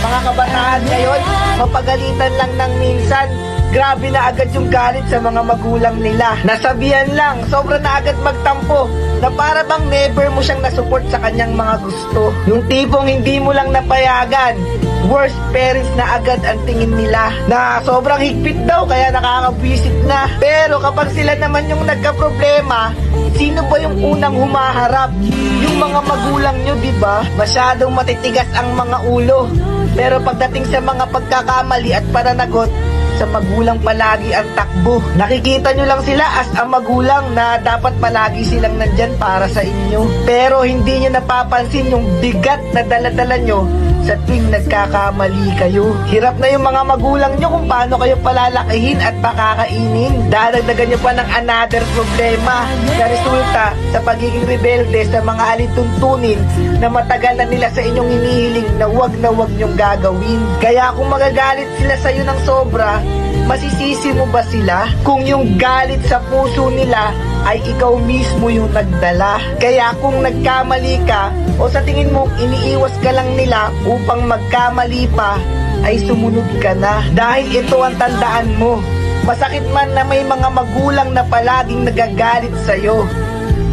Mga kabataan ngayon, mapagalitan lang ng minsan, grabe na agad yung galit sa mga magulang nila. Nasabihan lang, sobra na agad magtampo, na para bang never mo siyang nasupport sa kanyang mga gusto. Yung tipong hindi mo lang napayagan, worst parents na agad ang tingin nila, na sobrang higpit daw kaya nakakabwisit na. Pero kapag sila naman yung nagka-problema, sino ba yung unang humaharap? Yung mga magulang nyo, diba? Masyadong matitigas ang mga ulo. Pero pagdating sa mga pagkakamali at pananagot, sa magulang palagi ang takbo. Nakikita nyo lang sila as ang magulang na dapat palagi silang nandyan para sa inyo. Pero hindi nyo napapansin yung bigat na daladala nyo sa tuwing nagkakamali kayo. Hirap na yung mga magulang nyo kung paano kayo palalakihin at pakakainin. Dadagdagan nyo pa ng another problema na resulta sa pagiging rebelde sa mga alituntunin na matagal na nila sa inyong hinihiling na wag nyong gagawin. Kaya kung magagalit sila sa iyo ng sobra, masisisi mo ba sila? Kung yung galit sa puso nila ay ikaw mismo yung nagdala. Kaya kung nagkamali ka o sa tingin mo iniiwas ka lang nila upang magkamali pa, ay sumunod ka na. Dahil ito ang tandaan mo, masakit man na may mga magulang na palaging nagagalit sa'yo,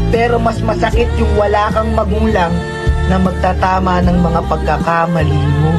pero mas masakit yung wala kang magulang na magtatama ng mga pagkakamali mo.